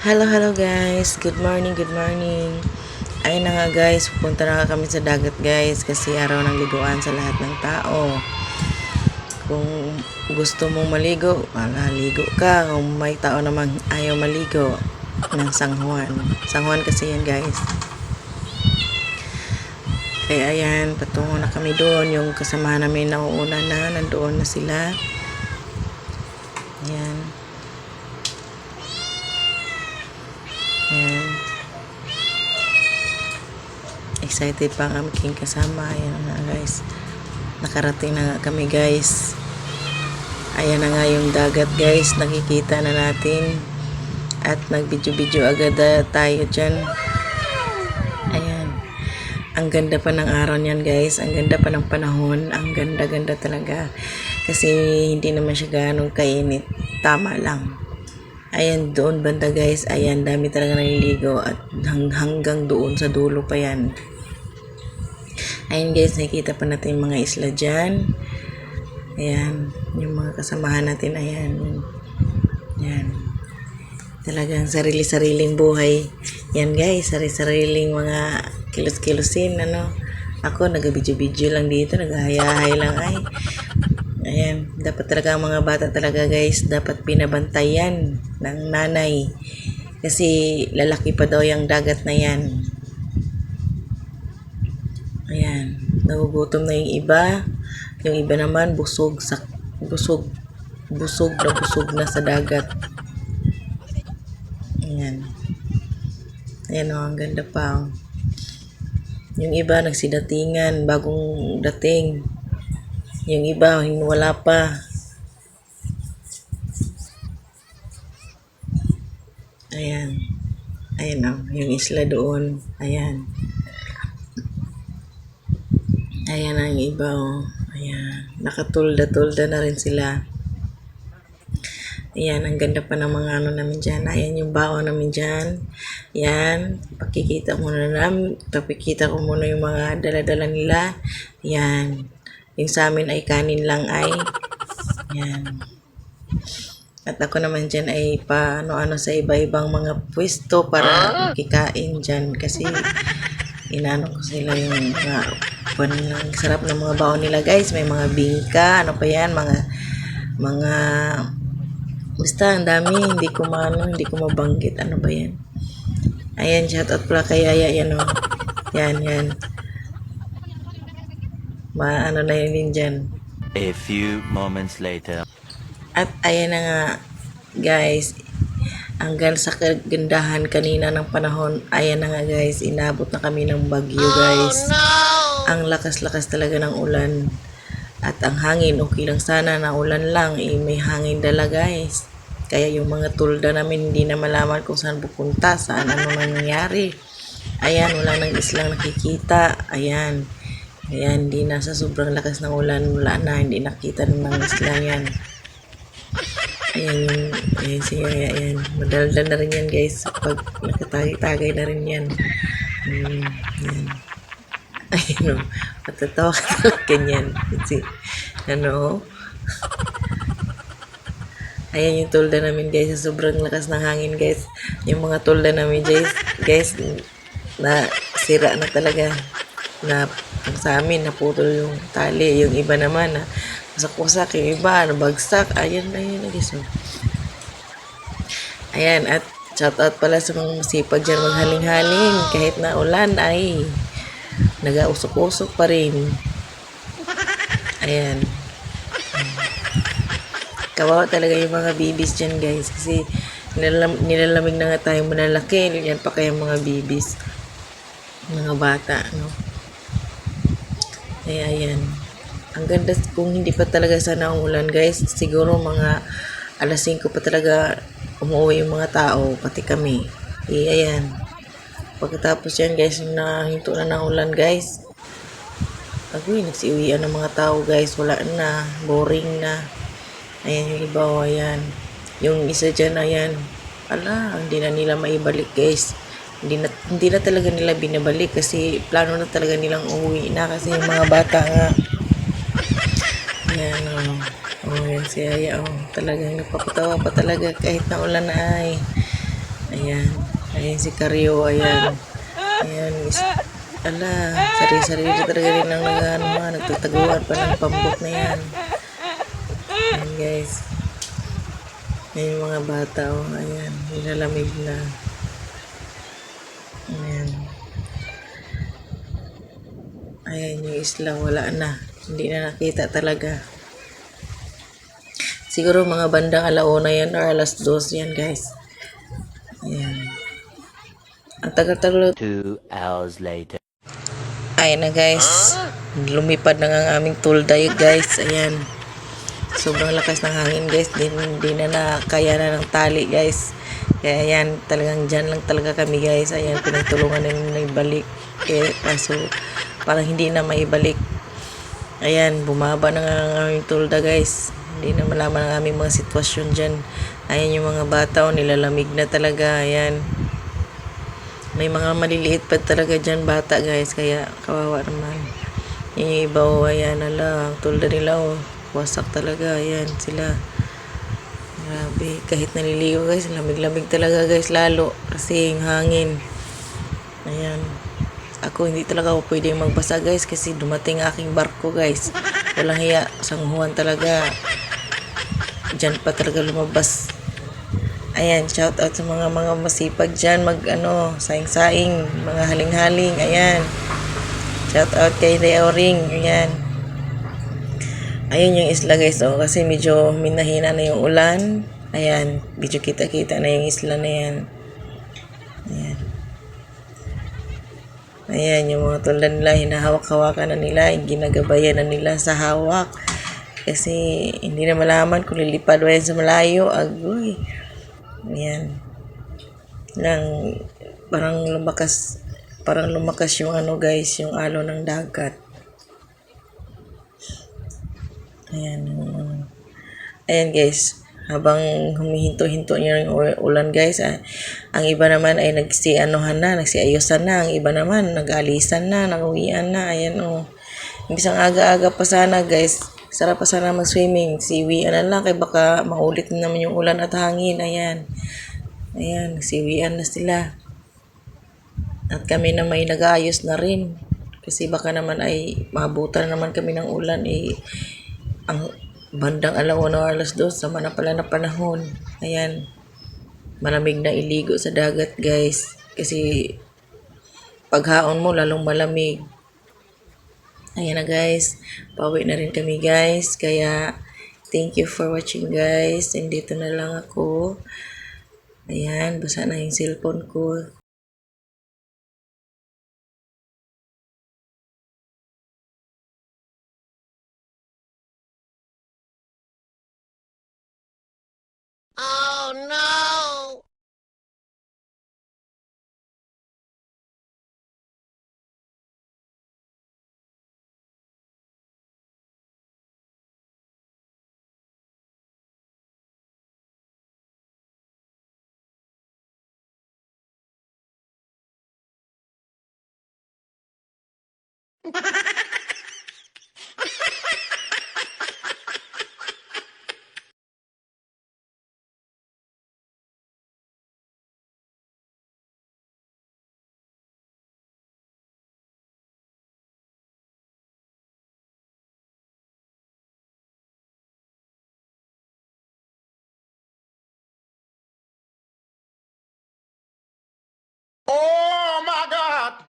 Hello, hello guys. Good morning, good morning. Ayun na nga guys, pupunta na kami sa dagat guys kasi araw ng liguan sa lahat ng tao. Kung gusto mong maligo, ligo ka. Kung may tao namang ayaw maligo ng San Juan. San Juan kasi yan guys. Kaya ayan, patungo na kami doon. Yung kasama namin nauuna na, nandoon na sila. Ayan. Ayan. Excited pa ang aking kasama. Ayan na guys. Nakarating na nga kami guys. Ayan na nga yung dagat guys. Nakikita na natin. At nag-video-video agad tayo dyan. Ayan. Ang ganda pa ng araw niyan guys. Ang ganda pa ng panahon. Ang ganda-ganda talaga. Kasi hindi naman siya ganong kainit. Tama lang. Ayan, doon banda guys. Ayan, dami talaga naliligo. At hanggang doon sa dulo pa yan. Ayan guys, nakikita pa natin yung mga isla dyan. Ayan, yung mga kasamahan natin. Ayan. Ayan. Talagang sarili-sariling buhay. Yan guys, sarili-sariling mga kilos-kilosin. Ako, nag-video-video lang dito. Nag-hayahay lang ay. Ayan, dapat talaga ang mga bata talaga guys, dapat binabantayan ng nanay. Kasi lalaki pa daw yung dagat na yan. Ayan, nagugutom na yung iba. Yung iba naman busog na sa dagat. Ayan. Ayan o, ang ganda pa. Yung iba nagsidatingan, bagong dating. Yung iba, wala pa. Ayan. Ayan o, yung isla doon. Ayan. Ayan ang iba o. Ayan. Nakatulda-tulda na rin sila. Ayan, ang ganda pa ng mga namin dyan. Ayan yung baon namin dyan. Ayan. Pakikita ko muna yung mga dala-dala nila. Ayan. Yung sa amin ay kanin lang ay. Ayan. At ako naman dyan ay ano sa iba-ibang mga pwesto para kikain dyan. Kasi inano ko sila yung sarap ng mga baon nila guys. May mga bingka, ano pa yan, mga basta ang dami, hindi ko mabanggit. Ano ba yan? Ayan, shoutout pala kay Aya. Yan o. Yan. Ano na yun dyan. A few moments later. At ayan na nga, guys. Hanggang sa kagandahan kanina ng panahon, ayan na nga guys, inabot na kami ng bagyo guys. Oh, no! Ang lakas-lakas talaga ng ulan. At ang hangin, okay lang sana na ulan lang, may hangin dala guys. Kaya yung mga tulda namin hindi na malaman kung saan pupunta, saan ano nangyayari. Ayan, wala nang islang nakikita. Ayan, hindi na sa sobrang lakas ng ulan, wala na, hindi nakita ng isla yan. Ayan, siya, ayan. Madaldal na rin yan guys, pag nakatagay na rin yan. Ayan. Ayun o, matatawa ka talaga ganyan. Kasi, ayan yung tulda namin guys, sa sobrang lakas ng hangin guys. Yung mga tulda namin guys, na sira na talaga. Na sa amin, naputol yung tali. Yung iba naman, wasak-wasak. Yung iba, bagsak. Ayan guys. Ayan, at shoutout pala sa mga masipag dyan maghaling-haling. Kahit na ulan ay nag-usok-usok pa rin. Ayan. Kawawa talaga yung mga babies dyan guys. Kasi nilalamig na nga tayo manalaki. Yan pa kaya mga babies. Mga bata, no? Kaya ayan. Ang ganda kung hindi pa talaga sana umulan guys. Siguro mga alas 5 pa talaga umuwi yung mga tao. Pati kami. Ayan. Pagkatapos yan guys, nahinto na ng ulan guys. Agoy, nagsiuwian ng mga tao guys. Wala na. Boring na. Ayan yung iba, ayan. Yung isa dyan, ayan. Hindi na nila maibalik guys. Hindi na talaga nila binabalik kasi plano na talaga nilang uuwi na kasi yung mga bata nga. Ayan o. Ayan si Aya o. Talagang napapatawa pa talaga kahit na ulan na ay. Ayan. Ayan si Karyo. Ayan. Ayan. Ala, sarili-sarili talaga rin ang nagtataguan pa ng pambok na yan. Ayan guys. Ayan yung mga bata. Oh. Ayan. Nilalamig na. Ayan. Ayan yung isla. Wala na. Hindi na nakita talaga. Siguro mga bandang alauna yan or alas 2 yan guys. Ayan. Ang tagal-tagal. 2 hours later. Ayan na guys. Lumipad na nga ang aming tulday guys. Ayan. Sobrang lakas ng hangin guys. Di na nakaya na ng tali guys. Kaya ayan. Talagang dyan lang talaga kami guys. Ayan. Pinagtulungan na ibalik. Kaso parang hindi na maibalik. Ayan. Bumaba na nga ang aming tulda guys. Hindi na malaman ang aming mga sitwasyon dyan. Ayan yung mga bata. Nilalamig na talaga. Ayan. May mga maliliit pa talaga dyan bata guys. Kaya kawawa naman. Yung iba ayan ala. Ang tulda nila wasak talaga. Ayan sila. Grabe. Kahit naliligo guys. Lamig-lamig talaga guys lalo. Kasi yung hangin. Ayan. Ako hindi talaga ako pwede magbasa guys. Kasi dumating aking barko guys. Walang hiya. Sanghuan talaga. Diyan pa talaga lumabas. Ayan, shout out sa mga masipag dyan, saing-saing, mga haling-haling, ayan. Shout out kay Leoring, ayan. Ayun yung isla guys, kasi medyo minahina na yung ulan. Ayan, medyo kita-kita na yung isla na yan. Ayan. Ayan, yung mga tulad nila, hinahawak-hawakan na nila, ginagabayan na nila sa hawak. Kasi hindi na malaman kung lilipad ba yan sa malayo, agoy. Ayan. Parang lumakas yung guys, yung alo ng dagat. Ayan. Ayan guys, habang humihinto-hinto niya yung ulan guys, ang iba naman ay nagsiayusan na, ang iba naman nag-alisan na, nag-uwian na. Ayan Imbis ang aga-aga pa sana guys, sarap pa sana mag-swimming. Siwian na lang kay baka maulit na naman yung ulan at hangin. Ayan. Ayan, siwian na sila. At kami na may nag-aayos na rin. Kasi baka naman ay maabutan naman kami ng ulan. Ang bandang alauna o alas 2, sama na pala na panahon. Ayan. Malamig na iligo sa dagat guys. Kasi paghaon mo lalong malamig. Ayan na guys, pauwi na rin kami guys, kaya thank you for watching guys, and dito na lang ako. Ayan, basa na yung cellphone ko. Oh no! Oh my God!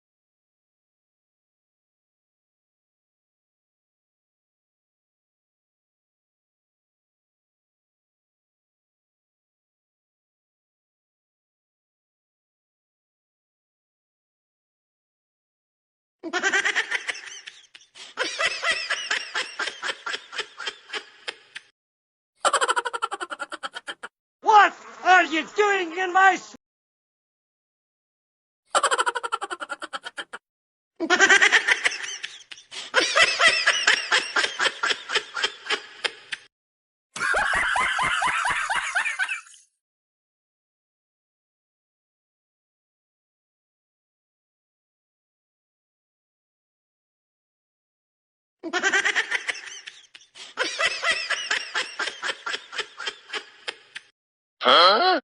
What are you doing in my... Huh?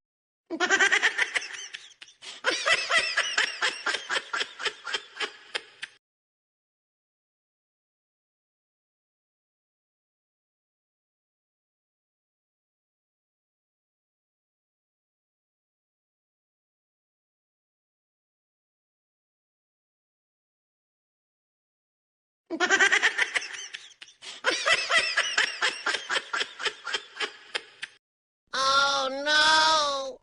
Oh no!